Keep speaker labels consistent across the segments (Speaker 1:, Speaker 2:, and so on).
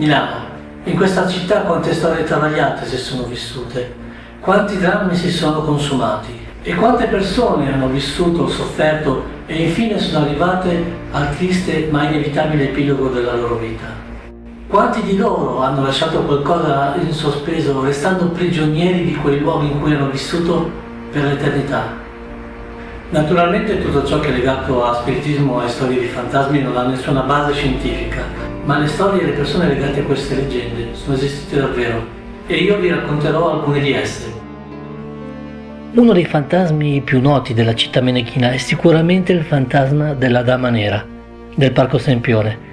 Speaker 1: Milano. In questa città quante storie travagliate si sono vissute, quanti drammi si sono consumati e quante persone hanno vissuto, sofferto e infine sono arrivate al triste ma inevitabile epilogo della loro vita. Quanti di loro hanno lasciato qualcosa in sospeso, restando prigionieri di quei luoghi in cui hanno vissuto per l'eternità. Naturalmente tutto ciò che è legato a spiritismo e storie di fantasmi non ha nessuna base scientifica, ma le storie e le persone legate a queste leggende sono esistite davvero e io vi racconterò alcune di esse.
Speaker 2: Uno dei fantasmi più noti della città menechina è sicuramente il fantasma della Dama Nera, del Parco Sempione.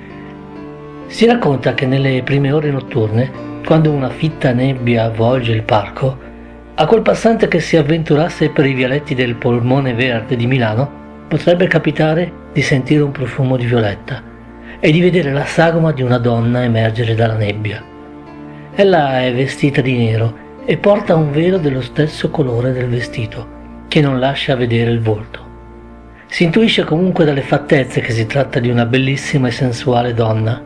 Speaker 2: Si racconta che nelle prime ore notturne, quando una fitta nebbia avvolge il parco, a quel passante che si avventurasse per i vialetti del Polmone Verde di Milano potrebbe capitare di sentire un profumo di violetta e di vedere la sagoma di una donna emergere dalla nebbia. Ella è vestita di nero e porta un velo dello stesso colore del vestito, che non lascia vedere il volto. Si intuisce comunque dalle fattezze che si tratta di una bellissima e sensuale donna.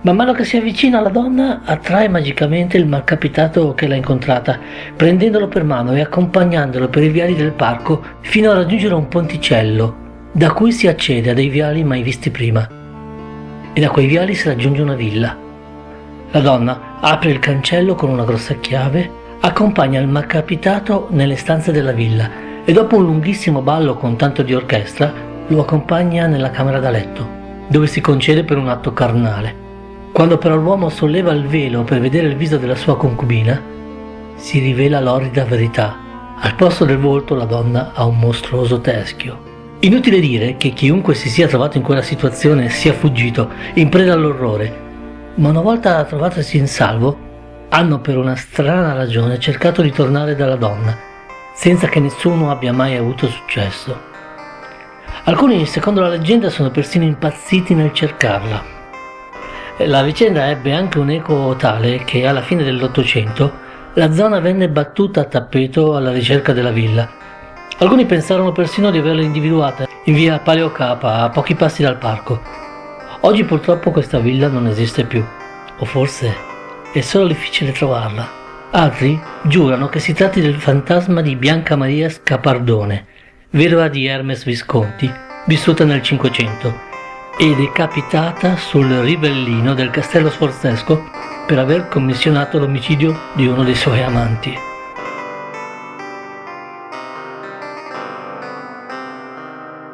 Speaker 2: Man mano che si avvicina alla donna, attrae magicamente il malcapitato che l'ha incontrata, prendendolo per mano e accompagnandolo per i viali del parco fino a raggiungere un ponticello, da cui si accede a dei viali mai visti prima. E da quei viali si raggiunge una villa. La donna apre il cancello con una grossa chiave, accompagna il malcapitato nelle stanze della villa e dopo un lunghissimo ballo con tanto di orchestra lo accompagna nella camera da letto, dove si concede per un atto carnale. Quando però l'uomo solleva il velo per vedere il viso della sua concubina, si rivela l'orrida verità. Al posto del volto la donna ha un mostruoso teschio. Inutile dire che chiunque si sia trovato in quella situazione sia fuggito, in preda all'orrore, ma una volta trovatasi in salvo, hanno per una strana ragione cercato di tornare dalla donna, senza che nessuno abbia mai avuto successo. Alcuni, secondo la leggenda, sono persino impazziti nel cercarla. La vicenda ebbe anche un eco tale che alla fine dell'Ottocento la zona venne battuta a tappeto alla ricerca della villa. Alcuni pensarono persino di averla individuata in via Paleocapa, a pochi passi dal parco. Oggi purtroppo questa villa non esiste più, o forse è solo difficile trovarla. Altri giurano che si tratti del fantasma di Bianca Maria Scapardone, vedova di Hermes Visconti, vissuta nel Cinquecento e decapitata sul rivellino del castello sforzesco per aver commissionato l'omicidio di uno dei suoi amanti.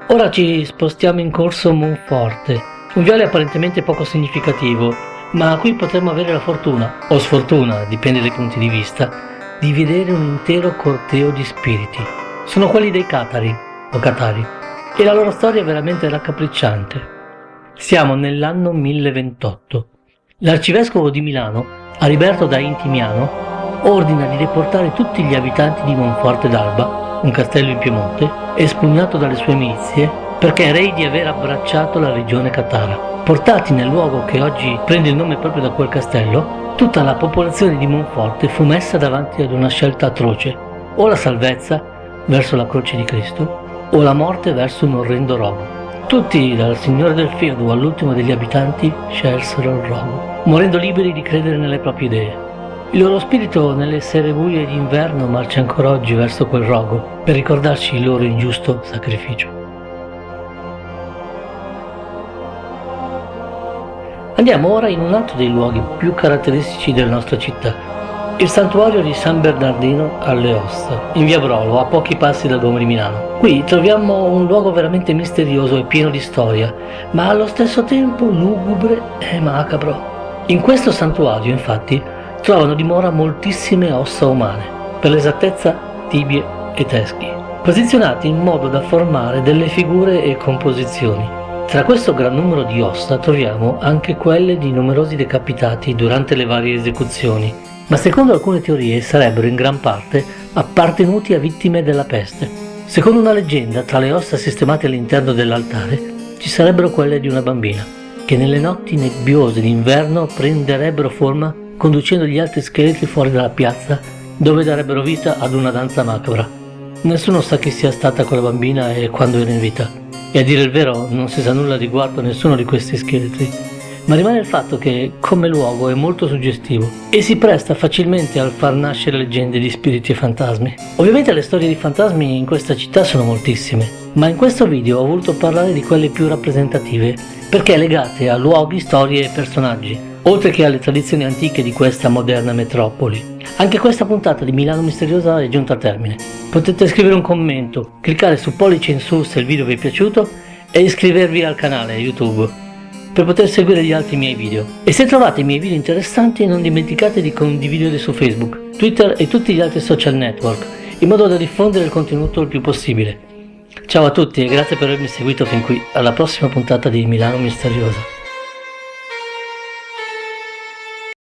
Speaker 2: Ora ci spostiamo in corso Monforte, un viale apparentemente poco significativo, ma a cui potremmo avere la fortuna, o sfortuna, dipende dai punti di vista, di vedere un intero corteo di spiriti. Sono quelli dei Catari, o Catari, e la loro storia è veramente raccapricciante. Siamo nell'anno 1028. L'arcivescovo di Milano, Ariberto da Intimiano, ordina di deportare tutti gli abitanti di Monforte d'Alba, un castello in Piemonte, espugnato dalle sue milizie, perché rei di aver abbracciato la regione catara. Portati nel luogo che oggi prende il nome proprio da quel castello, tutta la popolazione di Monforte fu messa davanti ad una scelta atroce, o la salvezza verso la croce di Cristo, o la morte verso un orrendo rogo. Tutti, dal signore del feudo all'ultimo degli abitanti, scelsero il rogo, morendo liberi di credere nelle proprie idee. Il loro spirito nelle sere buie d'inverno marcia ancora oggi verso quel rogo per ricordarci il loro ingiusto sacrificio. Andiamo ora in un altro dei luoghi più caratteristici della nostra città, il santuario di San Bernardino alle Ossa, in via Brolo, a pochi passi dal Duomo di Milano. Qui troviamo un luogo veramente misterioso e pieno di storia, ma allo stesso tempo lugubre e macabro. In questo santuario, infatti, trovano dimora moltissime ossa umane, per l'esattezza tibie e teschi, posizionati in modo da formare delle figure e composizioni. Tra questo gran numero di ossa troviamo anche quelle di numerosi decapitati durante le varie esecuzioni, ma secondo alcune teorie sarebbero in gran parte appartenuti a vittime della peste. Secondo una leggenda, tra le ossa sistemate all'interno dell'altare ci sarebbero quelle di una bambina, che nelle notti nebbiose d'inverno prenderebbero forma conducendo gli altri scheletri fuori dalla piazza, dove darebbero vita ad una danza macabra. Nessuno sa chi sia stata quella bambina e quando era in vita, e a dire il vero non si sa nulla riguardo a nessuno di questi scheletri, ma rimane il fatto che come luogo è molto suggestivo e si presta facilmente al far nascere leggende di spiriti e fantasmi. Ovviamente le storie di fantasmi in questa città sono moltissime, ma in questo video ho voluto parlare di quelle più rappresentative, perché legate a luoghi, storie e personaggi, oltre che alle tradizioni antiche di questa moderna metropoli. Anche questa puntata di Milano Misteriosa è giunta a termine. Potete scrivere un commento, cliccare su pollice in su se il video vi è piaciuto e iscrivervi al canale YouTube per poter seguire gli altri miei video. E se trovate i miei video interessanti non dimenticate di condividerli su Facebook, Twitter e tutti gli altri social network, in modo da diffondere il contenuto il più possibile. Ciao a tutti e grazie per avermi seguito fin qui. Alla prossima puntata di Milano Misteriosa.